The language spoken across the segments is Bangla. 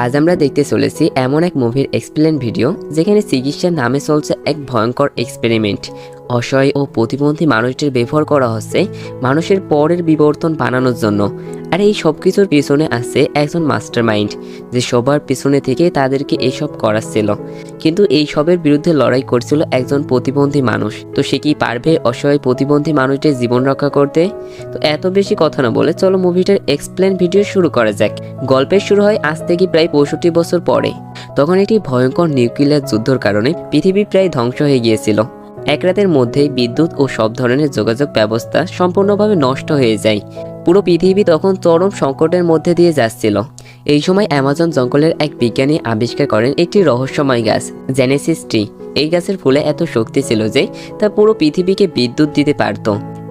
আজ আমরা দেখতে চলেছি এমন এক মুভির এক্সপ্লেন ভিডিও যেখানে চিকিৎসার নামে চলছে এক ভয়ঙ্কর এক্সপেরিমেন্ট। অসহায় ও প্রতিবন্ধী মানুষদের ব্যবহার করা হচ্ছে মানুষের পরের বিবর্তন বানানোর জন্য। আর এই সব কিছুর পিছনে আছে একজন মাস্টার মাইন্ড, যে সবার পিছনে থেকে তাদেরকে এইসব করাচ্ছিল। কিন্তু এই সবের বিরুদ্ধে লড়াই করছিল একজন প্রতিবন্ধী মানুষ। তো সে কি পারবে অসহায় প্রতিবন্ধী মানুষদের জীবন রক্ষা করতে? তো এত বেশি কথা না বলে চলো মুভিটার এক্সপ্লেন ভিডিও শুরু করা যাক। গল্পের শুরু হয় আজ থেকে প্রায় 65 বছর পরে। তখন একটি ভয়ঙ্কর নিউক্লিয়ার যুদ্ধের কারণে পৃথিবী প্রায় ধ্বংস হয়ে গিয়েছিল। এক রাতের মধ্যেই বিদ্যুৎ ও সব ধরনের যোগাযোগ ব্যবস্থা সম্পূর্ণভাবে নষ্ট হয়ে যায়। পুরো পৃথিবী তখন চরম সংকটের মধ্যে দিয়ে যাচ্ছিল। এই সময় অ্যামাজন জঙ্গলের এক বিজ্ঞানী আবিষ্কার করেন একটি রহস্যময় গাছ, জেনেসিস ট্রি। এই গাছের ফুলে এত শক্তি ছিল যে তা পুরো পৃথিবীকে বিদ্যুৎ দিতে পারত।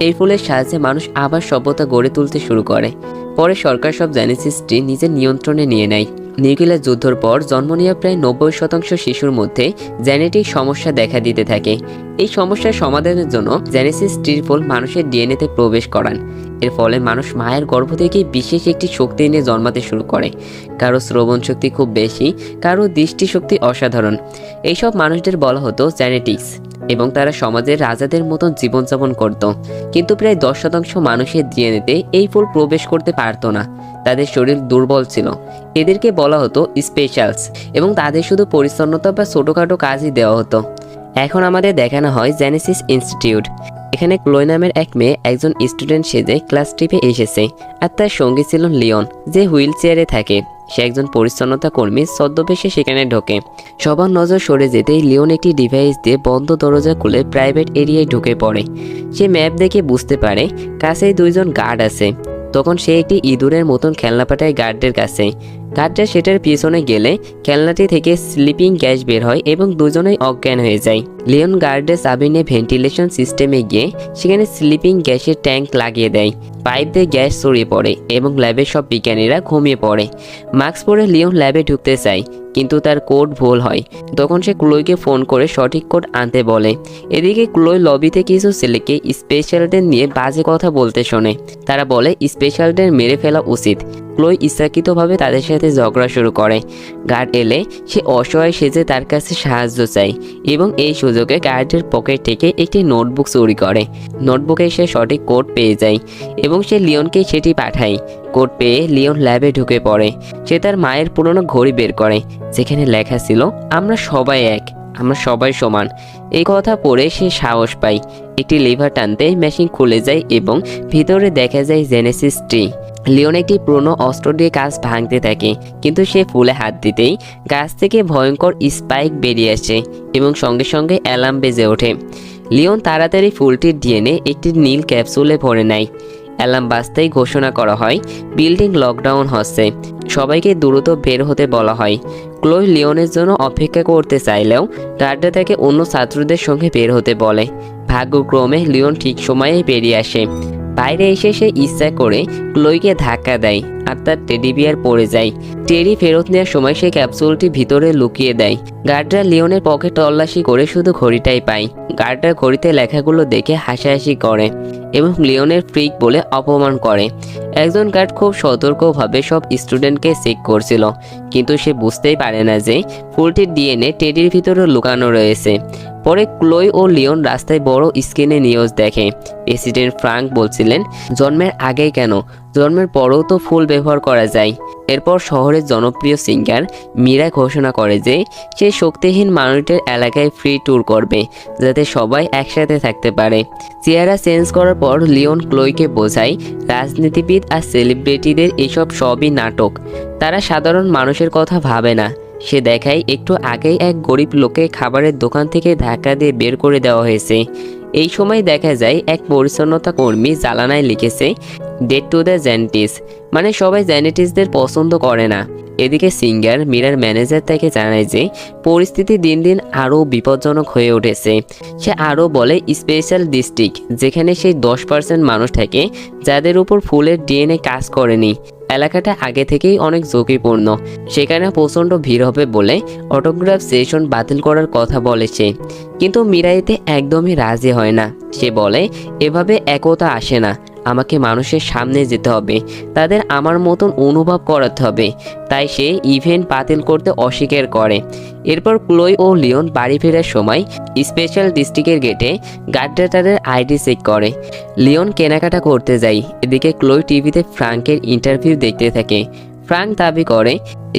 এই ফুলের সাহায্যে মানুষ আবার সভ্যতা গড়ে তুলতে শুরু করে। পরে সরকার সব জেনেসিস ট্রি নিজের নিয়ন্ত্রণে নিয়ে নেয়। নিউক্লিয়ার যুদ্ধের পর জন্ম নেওয়া প্রায় 90% শিশুর মধ্যে জেনেটিক সমস্যা দেখা দিতে থাকে। এই সমস্যার সমাধানের জন্য জেনেসিস ট্রির ফল মানুষের ডিএনএতে প্রবেশ করান। এর ফলে মানুষ মায়ের গর্ভ থেকে বিশেষ একটি শক্তি নিয়ে জন্মাতে শুরু করে। কারো শ্রবণ শক্তি খুব বেশি, কারো দৃষ্টিশক্তি অসাধারণ। এইসব মানুষদের বলা হতো জেনেটিক্স, এবং তারা সমাজের রাজাদের মতন জীবনযাপন করত। কিন্তু প্রায় 10% মানুষের ডিএনএতে এই ফুল প্রবেশ করতে পারত না। তাদের শরীর দুর্বল ছিল। এদেরকে বলা হতো স্পেশালস, এবং তাদের শুধু পরিচ্ছন্নতা বা ছোটোখাটো কাজই দেওয়া হতো। এখন আমাদের দেখানো হয় জেনেসিস ইনস্টিটিউট। এখানে ক্লোয় নামের এক মেয়ে একজন স্টুডেন্ট সেজে ক্লাস ট্রিপে এসেছে, আর তার সঙ্গী ছিল লিওন, যে হুইল চেয়ারে থাকে। সে একজন পরিচ্ছন্নতা কর্মী ছদ্মবেশে সেখানে ঢোকে। সবার নজর সরে যেতেই লিওন একটি ডিভাইস দিয়ে বন্ধ দরজা খুলে প্রাইভেট এরিয়ায় ঢুকে পড়ে। সে ম্যাপ দেখে বুঝতে পারে কাছেই 2জন গার্ড আছে। তখন সে একটি ইঁদুরের মতন খেলনা পাঠায় গার্ডদের কাছে। গার্ডরা সেটার পিছনে গেলে খেলনাটি থেকে স্লিপিং গ্যাস বের হয় এবং দুজনেই অজ্ঞান হয়ে যায়। লিওন গার্ডের চাবি নিয়ে ভেন্টিলেশন সিস্টেমে গিয়ে সেখানে স্লিপিং গ্যাসের ট্যাঙ্ক লাগিয়ে দেয়। পাইপ দিয়ে গ্যাস ছড়িয়ে পড়ে এবং ল্যাবের সব বিজ্ঞানীরা ঘুমিয়ে পড়ে। মাস্ক পরে লিওন ল্যাবে ঢুকতে চায়, কিন্তু তার কোড ভুল হয়। তখন সে ক্লোয়কে ফোন করে সঠিক কোড আনতে বলে। এদিকে ক্লোয় লবিতে কিছু ছেলেকে স্পেশালদের নিয়ে বাজে কথা বলতে শোনে। তারা বলে স্পেশালদের মেরে ফেলা উচিত। ক্লোয় ইচ্ছাকৃতভাবে তাদের সাথে ঝগড়া শুরু করে। গার্ড এলে সে অসহায় সেজে তার কাছে সাহায্য চায়, এবং এই সুযোগে গার্ডের পকেট থেকে একটি নোটবুক চুরি করে। নোটবুকে সে সঠিক কোড পেয়ে যায় এবং সে লিওনকে সেটি পাঠায়। কোড পেয়ে লিওন ল্যাবে ঢুকে পড়ে। সে তার মায়ের পুরনো ঘড়ি বের করে, যেখানে লেখা ছিল আমরা সবাই এক, আমরা সবাই সমান। এই কথা পড়ে সে সাহস পায়। একটি লিভার টানতে মেশিন খুলে যায় এবং ভিতরে দেখা যায় জেনেসিস ট্রি। লিওন একটি পুরনো অস্ত্র দিয়ে গাছ ভাঙতে থাকে, কিন্তু সে ফুলে হাত দিতেই গাছ থেকে ভয়ঙ্কর স্পাইক বেরিয়ে আসে এবং সঙ্গে সঙ্গে অ্যালার্ম বেজে ওঠে। লিওন তাড়াতাড়ি ফুলটির ডিএনএ একটি নীল ক্যাপসুলে ভরে নেয়। অ্যালার্ম বাজতেই ঘোষণা করা হয় বিল্ডিং লকডাউন হচ্ছে, সবাইকে দ্রুত বের হতে বলা হয়। ক্লোয় লিওনের জন্য অপেক্ষা করতে চাইলেও গার্ডরা তাকে অন্য ছাত্রদের সঙ্গে বের হতে বলে। ভাগ্যক্রমে লিওন ঠিক সময়ে বেরিয়ে আসে। বাইরে এসে সে ইচ্ছা করে ক্লোয়কে ধাক্কা দেয়, আর তার টেডি বিয়ার পড়ে যায়। টেডি ফেরত নেওয়ার সময় সে ক্যাপসুলটি ভিতরে লুকিয়ে দেয়। গার্ডরা লিওনের পকেট তল্লাশি করে শুধু ঘড়িটাই পায়। গার্ডরা ঘড়িতে লেখাগুলো দেখে হাসাহাসি করে এবং লিওনের ফ্রিক বলে অপমান করে। একজন গার্ড খুব সতর্কভাবে সব স্টুডেন্টকে চেক করছিল, কিন্তু সে বুঝতেই পারে না যে ফুলটির ডিএনএ টেডির ভিতরে লুকানো রয়েছে। পরে ক্লোয় ও লিওন রাস্তায় বড় স্ক্রিনে নিউজ দেখে। প্রেসিডেন্ট ফ্রাঙ্ক বলছিলেন, জন্মের আগে কেন, জন্মের পরেও তো ফুল ব্যবহার করা যায়। এরপর শহরের জনপ্রিয় সিঙ্গার মীরা ঘোষণা করে যে সে শক্তিহীন মানুষদের এলাকায় ফ্রি ট্যুর করবে, যাতে সবাই একসাথে থাকতে পারে। চেহারা চেঞ্জ করার পর লিওন ক্লোয়কে বোঝায় রাজনীতিবিদ আর সেলিব্রিটিদের এসব সবই নাটক, তারা সাধারণ মানুষের কথা ভাবে না। সে দেখায় একটু আগেই এক গরিব লোকে খাবারের দোকান থেকে ধাক্কা দিয়ে বের করে দেওয়া হয়েছে। এই সময় দেখা যায় এক পরিচ্ছন্নতা কর্মী জানালায় লিখেছে ডেট টু দ্য জেনেটিস, মানে সবাই জেনেটিসদের পছন্দ করে না। এদিকে সিঙ্গার মীরার ম্যানেজার তাকে জানায় যে পরিস্থিতি দিন দিন আরও বিপজ্জনক হয়ে উঠেছে। সে আরও বলে স্পেশাল ডিস্ট্রিক্ট, যেখানে সেই 10% মানুষ থাকে যাদের উপর ফুলের ডিএনএ কাজ করেনি, এলাকাটা আগে থেকেই অনেক ঝুঁকিপূর্ণ। সেখানে প্রচণ্ড ভিড় হবে বলে অটোগ্রাফ সেশন বাতিল করার কথা বলেছে। কিন্তু মীরা এতে একদমই রাজি হয় না। সে বলে এভাবে একতা আসে না, আমাকে মানুষের সামনে যেতে হবে, তাদের আমার মতন অনুভব করাতে হবে। তাই সে ইভেন্ট বাতিল করতে অস্বীকার করে। এরপর ক্লোই ও লিওন বাড়ি ফেরার সময় স্পেশাল ডিস্ট্রিক্টের গেটে গার্ডরা তাদের আইডি চেক করে। লিওন কেনাকাটা করতে যায়, এদিকে ক্লোই টিভিতে ফ্রাঙ্কের ইন্টারভিউ দেখতে থাকে। ফ্রাঙ্ক দাবি করে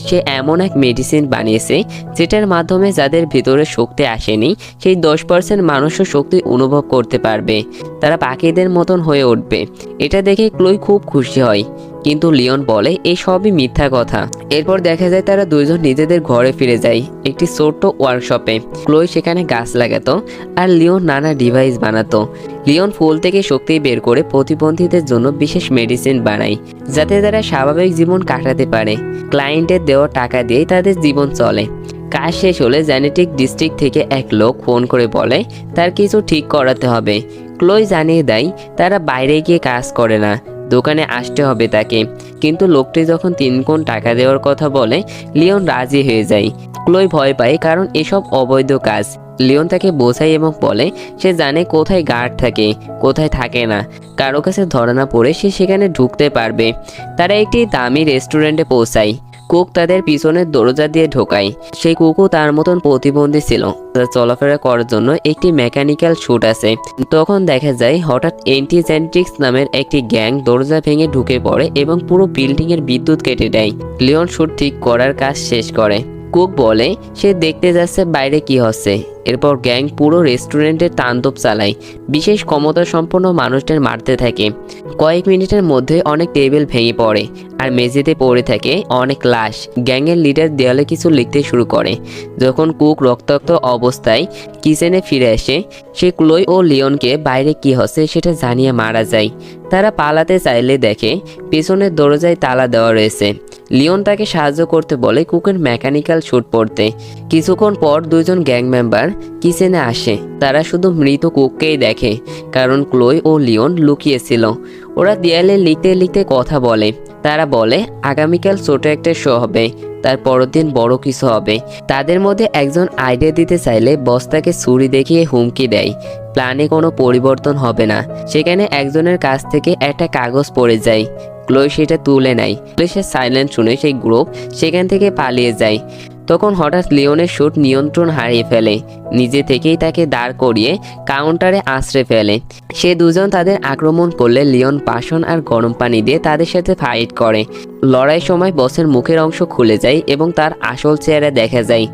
সে এমন এক মেডিসিন বানিয়েছে যেটার মাধ্যমে যাদের ভিতরে শক্তি আসেনি সেই 10% মানুষও শক্তি অনুভব করতে পারবে, তারা বাকিদের মতন হয়ে উঠবে। এটা দেখে ক্লোই খুব খুশি হয়, কিন্তু লিওন বলে এই সবই মিথ্যা কথা। এরপর দেখা যায় তারা দুইজন নিজেদের ঘরে ফিরে যায়, একটি ছোট্ট ওয়ার্কশপে। ক্লোই সেখানে গাছ লাগাতো আর লিওন নানা ডিভাইস বানাতো। লিওন ফুল থেকে শক্তি বের করে প্রতিবন্ধীদের জন্য বিশেষ মেডিসিন বানায়, যাতে তারা স্বাভাবিক জীবন কাটাতে পারে। ক্লায়েন্টের দেওয়া টাকা দিয়েই তাদের জীবন চলে। কাজ শেষ হলে জেনেটিক ডিস্ট্রিক্ট থেকে এক লোক ফোন করে বলে তার কিছু ঠিক করাতে হবে। ক্লোই জানিয়ে দেয় তারা বাইরে গিয়ে কাজ করে না, দোকানে আসতে হবে তাকে। কিন্তু লোকটি যখন 3 গুণ টাকা দেওয়ার কথা বলে লিওন রাজি হয়ে যায়। ক্লোই ভয় পায় কারণ এসব অবৈধ কাজ। লিওন তাকে বোঝায় এবং বলে সে জানে কোথায় গার্ড থাকে, কোথায় থাকে না। কারো কাছে ধরা না পড়ে সে সেখানে ঢুকতে পারবে। তারা একটি দামি রেস্টুরেন্টে পৌঁছায়। কুক তাদের পিছনের দরজা দিয়ে ঢোকায়। সেই কুকও তার মতন প্রতিবন্ধী ছিল, তার চলাফেরা করার জন্য একটি মেকানিক্যাল শুট আছে। তখন দেখা যায় হঠাৎ অ্যান্টিজেন্ট্রিক্স নামের একটি গ্যাং দরজা ভেঙে ঢুকে পড়ে এবং পুরো বিল্ডিংয়ের বিদ্যুৎ কেটে দেয়। লিওন শুট ঠিক করার কাজ শেষ করে। কুক বলে সে দেখতে যাচ্ছে বাইরে কি হচ্ছে। এরপর গ্যাং পুরো রেস্টুরেন্টের তাণ্ডব চালায়, বিশেষ ক্ষমতা সম্পন্ন মানুষদের মারতে থাকে। কয়েক মিনিটের মধ্যে অনেক টেবিল ভেঙে পড়ে আর মেঝেতে পড়ে থাকে অনেক লাশ। গ্যাংয়ের লিডার দেয়ালে কিছু লিখতে শুরু করে। যখন কুক রক্তাক্ত অবস্থায় কিচেনে ফিরে আসে, সে ক্লোই ও লিওনকে বাইরে কি হচ্ছে সেটা জানিয়ে মারা যায়। তারা পালাতে চাইলে দেখে পেছনের দরজায় তালা দেওয়া রয়েছে। লিওন তাকে সাহায্য করতে বলে কুকের মেকানিক্যাল শুট পড়তে। কিছুক্ষণ পর দুইজন গ্যাং মেম্বার কিচেনে আসে। তারা শুধু মৃত কুককেই দেখে, কারণ ক্লোই ও লিওন লুকিয়েছিল। ওরা দেয়ালে লিখতে লিখতে কথা বলে। তারা বলে আগামীকাল ছোট একটা শো হবে, তার পরের দিন বড় কিছু হবে। তাদের মধ্যে একজন আইডিয়া দিতে চাইলে বস তাকে ছুরি দেখিয়ে হুমকি দেয় প্ল্যানে কোনো পরিবর্তন হবে না। সেখানে একজনের কাছ থেকে একটা কাগজ পড়ে যায়। ক্লোই সেটা তুলে নেয়। পুলিশের সাইলেন্ট শুনে সেই গ্রুপ সেখান থেকে পালিয়ে যায়। তখন হঠাৎ লিওনের শুট নিয়ন্ত্রণ হারিয়ে ফেলে, নিজে থেকেই তাকে দাঁড় করিয়ে কাউন্টারে আশ্রয় ফেলে। সে দুজন তাদের আক্রমণ করলে লিওন বাসন আর গরম পানি দিয়ে তাদের সাথে ফাইট করে। লড়াই সময় বসের মুখের অংশ খুলে যায় এবং তার আসল চেহারা দেখা যায়।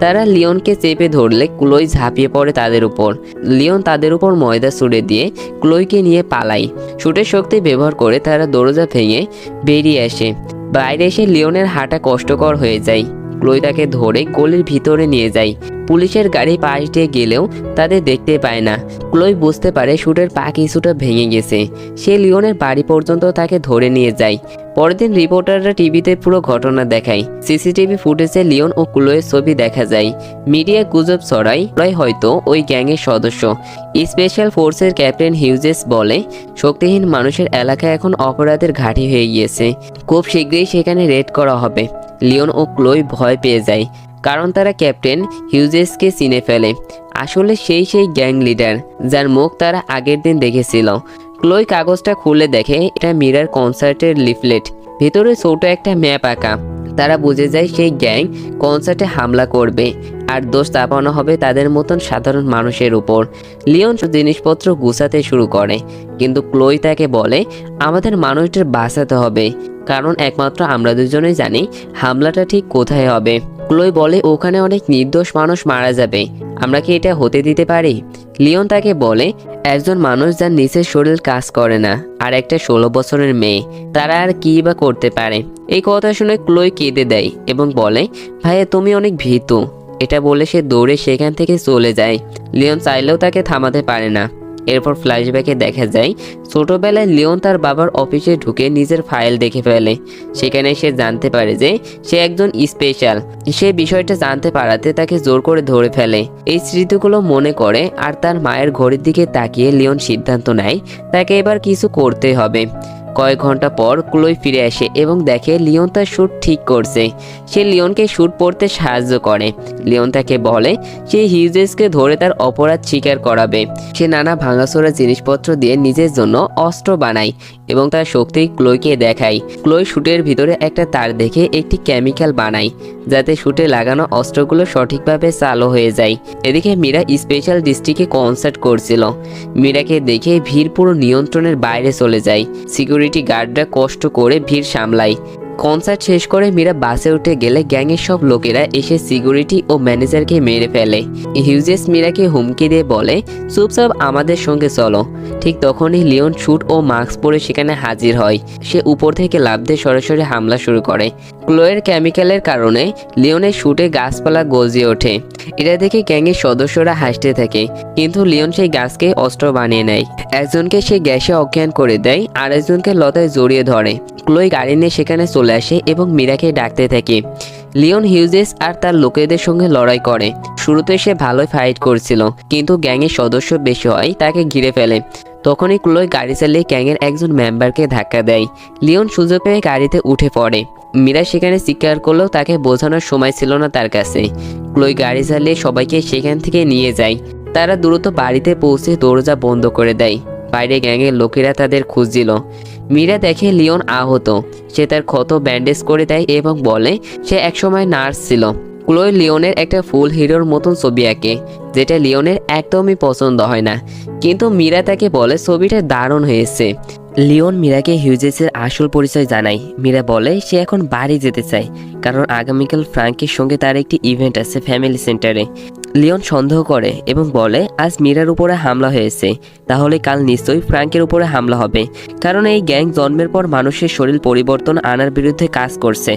তারা লিওনকে চেপে ধরলে ক্লোই ঝাঁপিয়ে পড়ে তাদের উপর। লিওন তাদের উপর ময়দা ছুড়ে দিয়ে ক্লোইকে নিয়ে পালায়। শুটের শক্তি ব্যবহার করে তারা দরজা ভেঙে বেরিয়ে আসে। বাইরে এসে লিওনের হাঁটা কষ্টকর হয়ে যায়। ক্লোই তাকে ধরে গলির ভিতরে নিয়ে যায়। পুলিশের গাড়ি পাশ দিয়ে গেলেও তাদের দেখতে পায় না। ক্লোই বুঝতে পারে শুটের পা কিছুটা ভেঙে গেছে। সে লিওনের বাড়ি পর্যন্ত তাকে ধরে নিয়ে যায়। পরের দিন রিপোর্টাররা টিভিতে পুরো ঘটনা দেখায়। সিসিটিভি ফুটেজে লিওন ও ক্লোয়ের ছবি দেখা যায়। মিডিয়া গুজব ছড়ায় হয়তো ওই গ্যাংয়ের সদস্য। স্পেশাল ফোর্সের ক্যাপ্টেন হিউজেস বলে শক্তিহীন মানুষের এলাকা এখন অপরাধের ঘাঁটি হয়ে গিয়েছে, খুব শীঘ্রই সেখানে রেড করা হবে। লিওন ও ক্লোই ভয় পেয়ে যায়, কারণ তারা ক্যাপ্টেন হিউজেসকে চিনে ফেলে। আসলে সেই গ্যাং লিডার যার মুখ তারা আগের দিন দেখেছিল। ক্লোই কাগজটা খুলে দেখে এটা মীরার কনসার্টের লিফলেট, ভেতরে ছোট একটা ম্যাপ আঁকা। তারা বুঝে যায় সেই গ্যাং কনসার্টে হামলা করবে আর দোষ চাপানো হবে তাদের মতন সাধারণ মানুষের উপর। লিওন জিনিসপত্র গুছাতে শুরু করে, কিন্তু ক্লোই তাকে বলে আমাদের মানুষদের বাঁচাতে হবে, কারণ একমাত্র আমরা দুজনেই জানি হামলাটা ঠিক কোথায় হবে। ক্লোই বলে ওখানে অনেক নির্দোষ মানুষ মারা যাবে, আমরা কি এটা হতে দিতে পারি? লিওন তাকে বলে একজন মানুষ যার নিচের শরীর কাজ করে না আর একটা 16 বছরের মেয়ে, তারা আর কি বা করতে পারে। এই কথা শুনে ক্লোই কেঁদে দেয় এবং বলে ভাইয়া তুমি অনেক ভীতু। এটা বলে সে দৌড়ে সেখান থেকে চলে যায়। লিওন চাইলেও তাকে থামাতে পারে না। এরপর ফ্ল্যাশব্যাকে দেখা যায় ছোটবেলায় লিওন তার বাবার অফিসে ঢুকে নিজের ফাইল দেখে ফেলে। সেখানে সে জানতে পারে যে সে একজন স্পেশাল। সে বিষয়টা জানতে পারাতে তাকে জোর করে ধরে ফেলে। এই স্মৃতিগুলো মনে করে আর তার মায়ের ঘড়ির দিকে তাকিয়ে লিওন সিদ্ধান্ত নেয় তাকে এবার কিছু করতে হবে। কয়েক ঘন্টা পর ক্লোই ফিরে আসে এবং দেখে লিওন তার শ্যুট ঠিক করছে। সে লিওনকে শ্যুট পরতে সাহায্য করে। লিওন তাকে বলে সে হিউজেসকে ধরে তার অপরাধ স্বীকার করাবে। সে নানা ভাঙাচোরা জিনিসপত্র দিয়ে নিজের জন্য অস্ত্র বানায় এবং তার শক্তি ক্লোইকে দেখায়। ক্লোই শ্যুটের ভিতরে একটা তার দেখে একটি কেমিক্যাল বানায় যাতে শ্যুটে লাগানো অস্ত্রগুলো সঠিকভাবে চালু হয়ে যায়। এদিকে মীরা স্পেশাল ডিস্ট্রিক্টে কনসার্ট করছিল। মীরাকে দেখে ভিড় পুরো নিয়ন্ত্রণের বাইরে চলে যায়। সিকিউরিটি গার্ডরা কষ্ট করে ভিড় সামলায়। কনসার্ট শেষ করে মীরা বাসে উঠে গেলে গ্যাংয়ের সব লোকেরা এসে সিকিউরিটি ও ম্যানেজারকে মেরে ফেলে। হিউজেস মীরাকে হুমকি দিয়ে বলে চুপচাপ আমাদের সঙ্গে চলো। ঠিক তখনই লিওন শ্যুট ও মাস্ক পরে সেখানে হাজির হয়। সে উপর থেকে লাফ দিয়ে সরাসরি হামলা শুরু করে। ক্লোয়ের কেমিক্যালের কারণে লিওনের শ্যুটে গাছপালা গজিয়ে ওঠে। এটা দেখে গ্যাংয়ের সদস্যরা হাসতে থাকে, কিন্তু লিওন সেই গাছকে অস্ত্র বানিয়ে নেয়। একজনকে সে গ্যাসে অজ্ঞান করে দেয়, আর একজনকে লতায় জড়িয়ে ধরে। ক্লোই গাড়ি নিয়ে সেখানে চলে আসে এবং মীরাকে ডাকতে থাকে। লিওন হিউজেস আর তার লোকেদের সঙ্গে লড়াই করে। শুরুতে সে ভালোই ফাইট করছিল, কিন্তু গ্যাংয়ের সদস্য বেশি হয় তাকে ঘিরে ফেলে। তখনই ক্লোই গাড়ি চালিয়ে গ্যাংয়ের একজন মেম্বারকে ধাক্কা দেয়। লিওন সুযোগ পেয়ে গাড়িতে উঠে পড়ে। মীরা সেখানে চিৎকার করলেও তাকে বোঝানোর সময় ছিল না তার কাছে। ক্লোই গাড়ি চালিয়ে সবাইকে সেখান থেকে নিয়ে যায়। তারা দ্রুত বাড়িতে পৌঁছে দরজা বন্ধ করে দেয়। বাইরে গ্যাংয়ের লোকেরা তাদের খুঁজছিল। মীরা দেখে লিওন আহত। সে তার ক্ষত ব্যান্ডেজ করে দেয় এবং বলে সে একসময় নার্স ছিল। ক্লোই লিওনের একটা ফুল হিরোর মতন ছবি আঁকে, যেটা লিওনের একদমই পছন্দ হয় না, কিন্তু মীরা তাকে বলে ছবিটা দারুণ হয়েছে। লিওন মীরাকে হিউজেসের আসল পরিচয় জানায়। মীরা বলে সে এখন বাড়ি যেতে চায়, কারণ আগামীকাল ফ্রাঙ্কের সঙ্গে তার একটি ইভেন্ট আছে ফ্যামিলি সেন্টারে। লিওন সন্দেহ করে এবং বলে আজ মীরার উপরে হামলা হয়েছে, তাহলে কাল নিশ্চয়ই ফ্রাঙ্কের উপরে হামলা হবে, কারণ এই গ্যাং জন্মের পর মানুষের শরীর পরিবর্তন আনার বিরুদ্ধে কাজ করছে।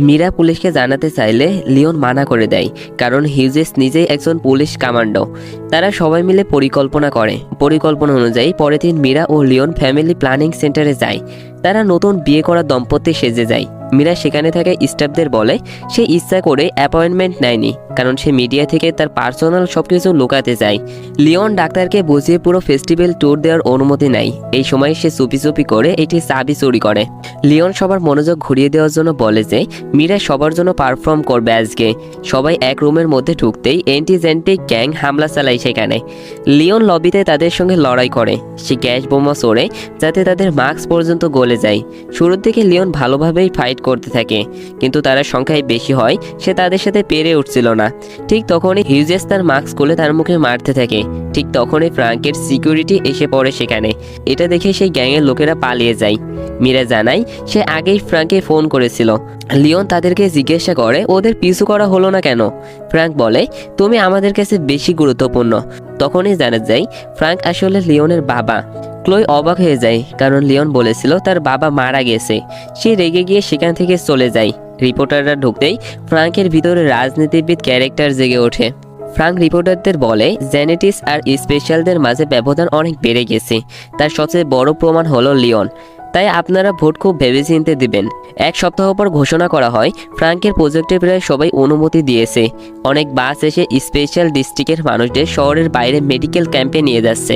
মীরা পুলিশকে জানাতে চাইলে লিওন মানা করে দেয়, কারণ হিউজেস নিজেই একজন পুলিশ কমান্ডো। তারা সবাই মিলে পরিকল্পনা করে। পরিকল্পনা অনুযায়ী পরের দিন মীরা ও লিওন ফ্যামিলি প্ল্যানিং সেন্টারে যায়। তারা নতুন বিয়ে করা দম্পতি সেজে যায়। মীরা সেখানে থাকা স্টাফদের বলে সে ইচ্ছা করে অ্যাপয়েন্টমেন্ট নেয়নি, কারণ সে মিডিয়া থেকে তার পার্সোনাল সবকিছু লুকাতে চায়। লিওন ডাক্তারকে বুঝিয়ে পুরো ফেস্টিভ্যাল ট্যুর দেওয়ার অনুমতি নেয়। এই সময় সে চুপি চুপি করে এটি চাবি চুরি করে। লিওন সবার মনোযোগ ঘুরিয়ে দেওয়ার জন্য বলে যে মীরা সবার জন্য পারফর্ম করবে আজকে। সবাই এক রুমের মধ্যে ঢুকতেই অ্যান্টিজেন্টিক গ্যাং হামলা চালায় সেখানে। লিওন লবিতে তাদের সঙ্গে লড়াই করে। সে গ্যাস বোমা ছোড়ে যাতে তাদের মাস্ক পর্যন্ত গলে যায়। শুরুর দিকে লিওন ভালোভাবেই ফাইট করতে থাকে, কিন্তু তারা সংখ্যায় বেশি হয় সে তাদের সাথে পেরে উঠছিল না। ঠিক তখনই হিউজেস তার মাস্ক খুলে তার মুখে মারতে থাকে। ঠিক তখনই ফ্রাঙ্কের সিকিউরিটি এসে পড়ে সেখানে। এটা দেখে সেই গ্যাংয়ের লোকেরা পালিয়ে যায়। মীরা জানায় সে আগেই ফ্রাঙ্ককে ফোন করেছিল। লিওন তাদেরকে জিজ্ঞাসা করে ওদের পিছু করা হলো না কেন। ফ্রাঙ্ক বলে তুমি আমাদের কাছে বেশি গুরুত্বপূর্ণ। তখনই জানা যায় ফ্রাঙ্ক আসলে লিওনের বাবা। ক্লোই অবাক হয়ে যায়, কারণ লিওন বলেছিল তার বাবা মারা গেছে। সে রেগে গিয়ে সেখান থেকে চলে যায়। রিপোর্টাররা ঢুকতেই ফ্রাঙ্কের ভিতরে রাজনীতিবিদ ক্যারেক্টার জেগে ওঠে। ফ্রাঙ্ক রিপোর্টারদের বলে জেনেটিস আর স্পেশালদের মাঝে ব্যবধান অনেক বেড়ে গেছে। তার সবচেয়ে বড় প্রমাণ হলো লিওন। তাই আপনারা ভোট খুব ভেবেচিন্তে দিবেন। এক সপ্তাহ পর ঘোষণা করা হয় ফ্রাঙ্কের প্রজেক্টে প্রায় সবাই অনুমতি দিয়েছে। অনেক বাস এসে স্পেশাল ডিস্ট্রিক্টের মানুষদের শহরের বাইরে মেডিকেল ক্যাম্পে নিয়ে যাচ্ছে।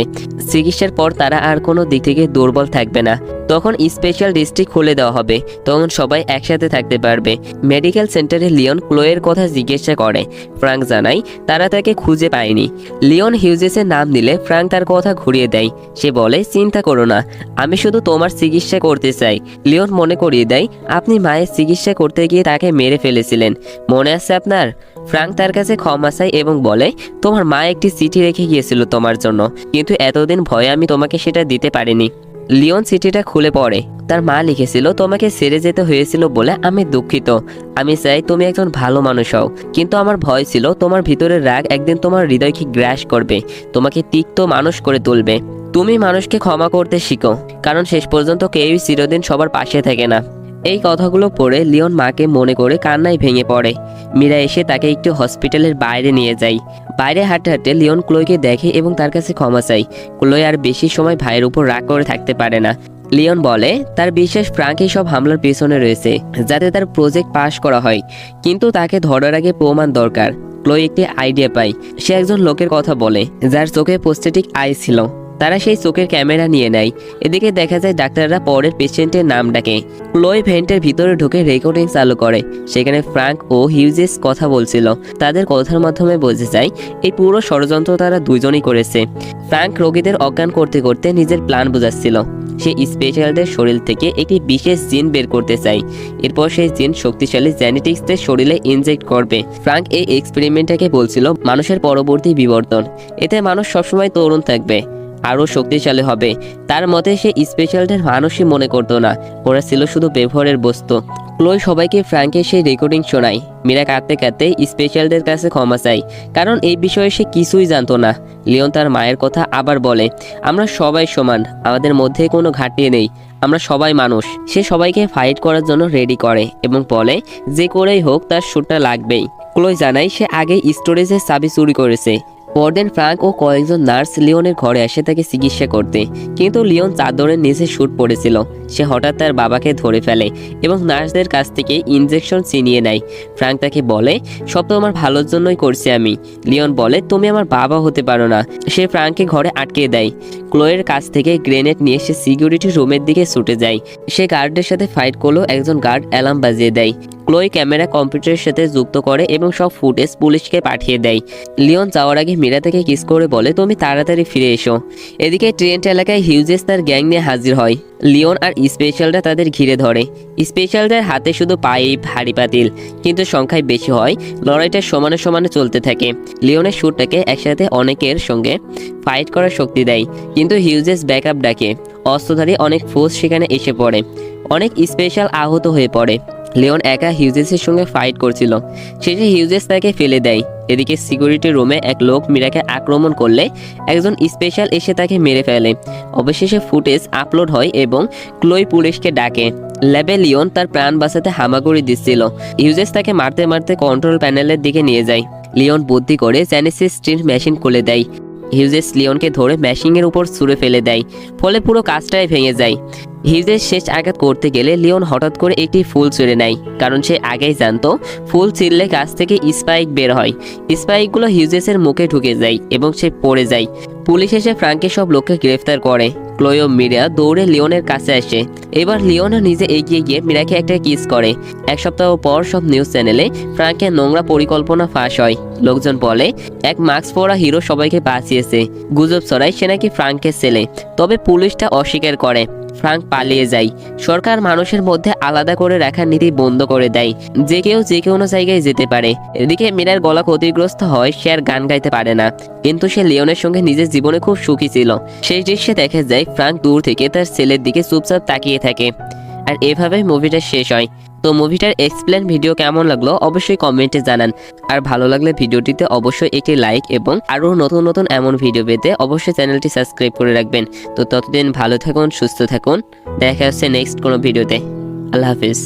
চিকিৎসার পর তারা আর কোনো দিক থেকে দুর্বল থাকবে না। তখন স্পেশাল ডিস্ট্রিক্ট খুলে দেওয়া হবে, তখন সবাই একসাথে থাকতে পারবে। মেডিকেল সেন্টারে লিওন ক্লোয়ের কথা জিজ্ঞাসা করে। ফ্রাঙ্ক জানায় তারা তাকে খুঁজে পায়নি। লিওন হিউজেসের নাম নিলে ফ্রাঙ্ক তার কথা ঘুরিয়ে দেয়। সে বলে চিন্তা করো না, আমি শুধু তোমার চিকিৎসা করতে চাই। লিওন মনে করিয়ে দেয় আপনি মায়ের চিকিৎসা করতে গিয়ে তাকে মেরে ফেলেছিলেন, মনে আছে আপনার? ফ্রাঙ্ক তার কাছে ক্ষমা চায় এবং বলে তোমার মা একটি চিঠি রেখে গিয়েছিল তোমার জন্য, কিন্তু এতদিন ভয়ে আমি তোমাকে সেটা দিতে পারিনি। লিওন চিঠিটা খুলে পড়ে। তার মা লিখেছিল তোমাকে ছেড়ে যেতে হয়েছিল বলে আমি দুঃখিত। আমি চাই তুমি একজন ভালো মানুষ হও, কিন্তু আমার ভয় ছিল তোমার ভিতরের রাগ একদিন তোমার হৃদয়কে গ্রাস করবে, তোমাকে তিক্ত মানুষ করে তুলবে। তুমি মানুষকে ক্ষমা করতে শিখো, কারণ শেষ পর্যন্ত কেউই চিরদিন সবার পাশে থাকে না। এই কথাগুলো পড়ে লিওন মাকে মনে করে কান্নায় ভেঙে পড়ে। মীরা এসে তাকে একটু হসপিটালের বাইরে নিয়ে যায়। বাইরে হাঁটতে হাঁটতে লিওন ক্লোইকে দেখে এবং তার কাছে ক্ষমা চায়। ক্লোই আর বেশি সময় ভাইয়ের উপর রাগ করে থাকতে পারে না। লিওন বলে তার বিশ্বাস ফ্রাঙ্ক এই সব হামলার পেছনে রয়েছে, যাতে তার প্রজেক্ট পাশ করা হয়, কিন্তু তাকে ধরার আগে প্রমাণ দরকার। ক্লোই একটি আইডিয়া পায়। সে একজন লোকের কথা বলে যার চোখে প্রস্থেটিক আই ছিল। তারা সেই চোখের ক্যামেরা নিয়ে নেয়। এদিকে দেখা যায় ডাক্তাররা পরের পেশেন্টের নাম ডাকে। ক্লোই ভেন্টের ভিতরে ঢুকে রেকর্ডিং চালু করে। সেখানে ফ্রাঙ্ক ও হিউজেস কথা বলছিল। তাদের কথার মাধ্যমে বোঝা যায় এই পুরো ষড়যন্ত্র তারা দুইজনই করেছে। ফ্রাঙ্ক রোগীদের অজ্ঞান করতে করতে নিজের প্ল্যান বোঝাচ্ছিল। সে স্পেশালদের শরীর থেকে একটি বিশেষ জিন বের করতে চায়। এরপর সেই জিন শক্তিশালী জেনেটিক্সদের শরীরে ইনজেক্ট করবে। ফ্রাঙ্ক এই এক্সপেরিমেন্টটাকে বলছিল মানুষের পরবর্তী বিবর্তন। এতে মানুষ সবসময় তরুণ থাকবে, আরও শক্তিশালী হবে। তার মতে সে স্পেশালদের মানুষই মনে করতো না, ওরা ছিল শুধু ব্যবহারের বস্তু। ক্লোই সবাইকে ফ্রাঙ্কের সেই রেকর্ডিং শোনায়। মীরা কাঁদতে কাঁদতে স্পেশালদের কাছে ক্ষমা চায়, কারণ এই বিষয়ে সে কিছুই জানতো না। লিওন তার মায়ের কথা আবার বলে, আমরা সবাই সমান, আমাদের মধ্যে কোনো ঘাটতি নেই, আমরা সবাই মানুষ। সে সবাইকে ফাইট করার জন্য রেডি করে এবং বলে যে করেই হোক তার শুটটা লাগবেই। ক্লোই জানায় সে আগে স্টোরেজের চাবি চুরি করেছে। পরদিন ফ্রাঙ্ক ও কয়েকজন নার্স লিওনের ঘরে আসে তাকে চিকিৎসা করতে, কিন্তু লিওন চাদরের নিচে শুট পড়েছিল। সে হঠাৎ তার বাবাকে ধরে ফেলে এবং নার্সদের কাছ থেকে ইনজেকশন ছিনিয়ে নেয়। ফ্রাঙ্ক তাকে বলে, সব তো আমার ভালোর জন্যই করছি আমি। লিওন বলে, তুমি আমার বাবা হতে পারো না। সে ফ্রাঙ্ককে ঘরে আটকে দেয়। ক্লোয়ের কাছ থেকে গ্রেনেড নিয়ে সে সিকিউরিটি রুমের দিকে ছুটে যায়। সে গার্ডের সাথে ফাইট করলেও একজন গার্ড অ্যালার্ম বাজিয়ে দেয়। ক্লোই ক্যামেরা কম্পিউটারের সাথে যুক্ত করে এবং সব ফুটেজ পুলিশকে পাঠিয়ে দেয়। লিওন যাওয়ার আগে মীরা থেকে কিস করে বলে, তুমি তাড়াতাড়ি ফিরে এসো। এদিকে ট্রেন্ট এলাকায় হিউজেস তার গ্যাং নিয়ে হাজির হয়। লিওন আর স্পেশালরা তাদের ঘিরে ধরে। স্পেশালদের হাতে শুধু পাইপ, হাড়ি পাতিল, কিন্তু সংখ্যায় বেশি হয়। লড়াইটা সমানে সমানে চলতে থাকে। লিওনের শুটটাকে একসাথে অনেকের সঙ্গে ফাইট করার শক্তি দেয়, কিন্তু হিউজেস ব্যাকআপ ডাকে। অস্ত্রধারী অনেক ফোর্স সেখানে এসে পড়ে। অনেক স্পেশাল আহত হয়ে পড়ে। লিওন একা হিউজেসের সঙ্গে ফাইট করছিল। শেষে হিউজেস তাকে ফেলে দেয়। এদিকে সিকিউরিটি রুমে এক লোক মীরাকে আক্রমণ করলে একজন স্পেশাল এসে তাকে মেরে ফেলে। অবশেষে ফুটেজ আপলোড হয় এবং ক্লোই পুলিশকে ডাকে। ল্যাবে লিওন তার প্রাণ বাঁচাতে হামাগুড়ি দিচ্ছিল। হিউজেস তাকে মারতে মারতে কন্ট্রোল প্যানেলের দিকে নিয়ে যায়। লিওন বুদ্ধি করে জেনেসিস স্টিল মেশিন খুলে দেয়। হিউজেস লিওনকে ধরে মেশিনের উপর ছুঁড়ে ফেলে দেয়, ফলে পুরো কাজটাই ভেঙে যায়। হিউজেস শেষ আঘাত করতে গেলে লিওন হঠাৎ করে একটি ফুল ছিঁড়ে নেয়, কারণ সে আগেই জানতো ফুল ছিঁড়লে গাছ থেকে স্পাইক বের হয়। স্পাইকগুলো হিউজেসের মুখে ঢুকে যায় এবং সে পড়ে যায়। পুলিশ এসে ফ্রাঙ্কের সব লোককে গ্রেফতার করে। ক্লোই ও মীরা দৌড়ে লিওনের কাছে আসে। এবার লিওন নিজে এগিয়ে গিয়ে মীরাকে একটা কিস করে। এক সপ্তাহ পর সব নিউজ চ্যানেলে ফ্রাঙ্কের নোংরা পরিকল্পনা ফাঁস হয়। লোকজন বলে এক মাস্ক পরা হিরো সবাইকে বাঁচিয়েছে। গুজব ছড়ায় সে নাকি ফ্রাঙ্কের ছেলে, তবে পুলিশটা অস্বীকার করে। ফ্রাঙ্ক পালিয়ে যায়। সরকার মানুষের মধ্যে আলাদা করে রাখার নীতি বন্ধ করে দেয়, যে কেউ যে কোনো জায়গায় যেতে পারে। এদিকে মীরার গলা ক্ষতিগ্রস্ত হয়, সে আর গান গাইতে পারে না, কিন্তু সে লিওনের সঙ্গে নিজের জীবনে খুব সুখী ছিল। সেই দৃশ্যে দেখা যায় ফ্রাঙ্ক দূর থেকে তার ছেলের দিকে চুপচাপ তাকিয়ে থাকে। আর এভাবে মুভিটা শেষ হয়। তো মুভিটার এক্সপ্লেন ভিডিও কেমন লাগলো অবশ্যই কমেন্টে জানান। আর ভালো লাগলে ভিডিওটিতে অবশ্যই একটি লাইক এবং আরও নতুন নতুন এমন ভিডিও পেতে অবশ্যই চ্যানেলটি সাবস্ক্রাইব করে রাখবেন। তো ততদিন ভালো থাকুন, সুস্থ থাকুন। দেখা হচ্ছে নেক্সট কোনো ভিডিওতে। আল্লাহ হাফিজ।